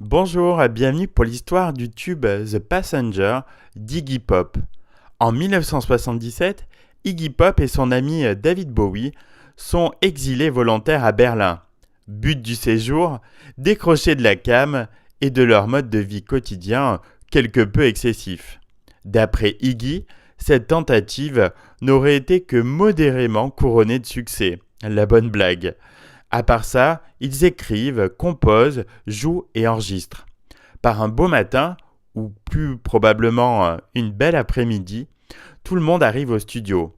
Bonjour et bienvenue pour l'histoire du tube The Passenger d'Iggy Pop. En 1977, Iggy Pop et son ami David Bowie sont exilés volontaires à Berlin. But du séjour, décrocher de la cam et de leur mode de vie quotidien quelque peu excessif. D'après Iggy, cette tentative n'aurait été que modérément couronnée de succès. La bonne blague. À part ça, ils écrivent, composent, jouent et enregistrent. Par un beau matin, ou plus probablement une belle après-midi, tout le monde arrive au studio.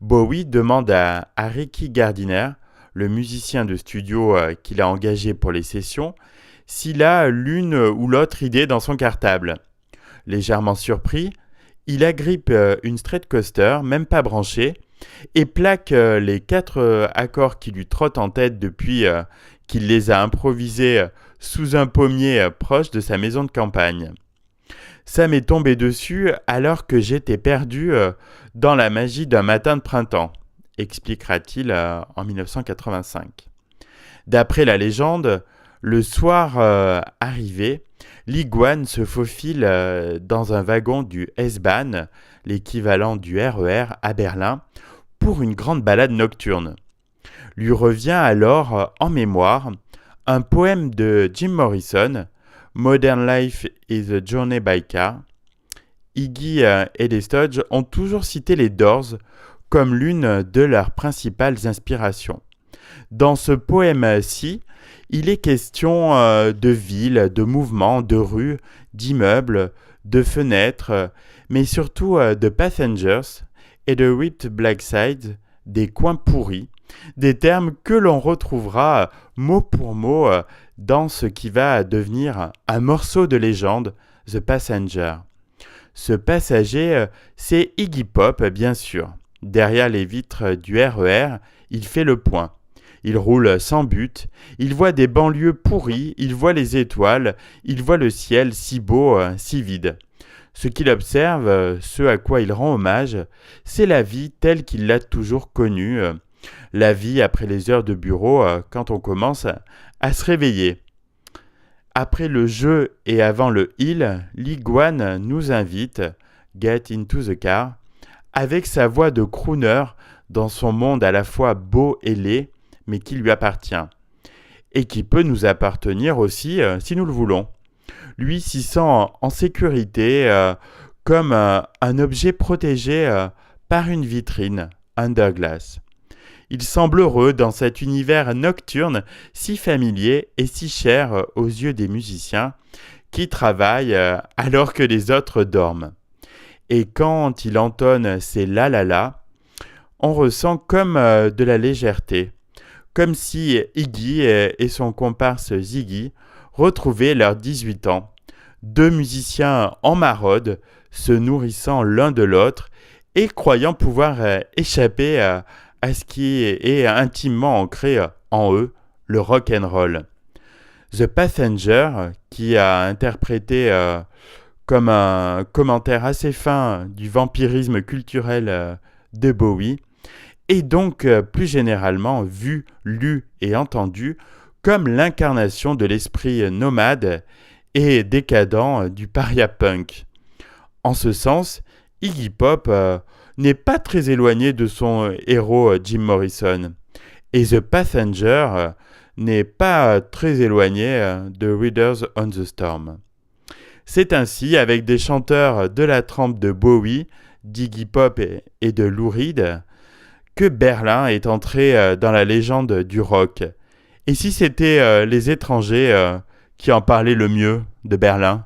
Bowie demande à Ricky Gardiner, le musicien de studio qu'il a engagé pour les sessions, s'il a l'une ou l'autre idée dans son cartable. Légèrement surpris, il agrippe une Stratocaster, même pas branchée, et plaque les 4 accords qui lui trottent en tête depuis qu'il les a improvisés sous un pommier proche de sa maison de campagne. Ça m'est tombé dessus alors que j'étais perdu dans la magie d'un matin de printemps, expliquera-t-il en 1985. D'après la légende, le soir arrivé, l'iguane se faufile dans un wagon du S-Bahn, l'équivalent du RER à Berlin, pour une grande balade nocturne. Lui revient alors en mémoire un poème de Jim Morrison, Modern Life is a Journey by Car. Iggy et les Stooges ont toujours cité les Doors comme l'une de leurs principales inspirations. Dans ce poème-ci, il est question de villes, de mouvements, de rues, d'immeubles, de fenêtres, mais surtout de passengers et de ripped black sides, des coins pourris, des termes que l'on retrouvera mot pour mot dans ce qui va devenir un morceau de légende, The Passenger. Ce passager, c'est Iggy Pop, bien sûr. Derrière les vitres du RER, il fait le point. Il roule sans but, il voit des banlieues pourries, il voit les étoiles, il voit le ciel si beau, si vide. Ce qu'il observe, ce à quoi il rend hommage, c'est la vie telle qu'il l'a toujours connue, la vie après les heures de bureau, quand on commence à se réveiller. Après le jeu et avant le il, l'iguane nous invite, Get into the car, avec sa voix de crooner dans son monde à la fois beau et laid, mais qui lui appartient, et qui peut nous appartenir aussi si nous le voulons. Lui s'y sent en sécurité comme un objet protégé par une vitrine, under glass. Il semble heureux dans cet univers nocturne si familier et si cher aux yeux des musiciens qui travaillent alors que les autres dorment. Et quand il entonne ces la la la, on ressent comme de la légèreté, comme si Iggy et son comparse Ziggy retrouvaient leurs 18 ans, 2 musiciens en maraude, se nourrissant l'un de l'autre et croyant pouvoir échapper à ce qui est intimement ancré en eux, le rock and roll. The Passenger, qui a interprété comme un commentaire assez fin du vampirisme culturel de Bowie, est donc plus généralement vu, lu et entendu comme l'incarnation de l'esprit nomade et décadent du paria punk. En ce sens, Iggy Pop n'est pas très éloigné de son héros Jim Morrison, et The Passenger n'est pas très éloigné de Riders on the Storm. C'est ainsi avec des chanteurs de la trempe de Bowie, d'Iggy Pop et de Lou Reed que Berlin est entré dans la légende du rock. Et si c'était les étrangers qui en parlaient le mieux de Berlin ?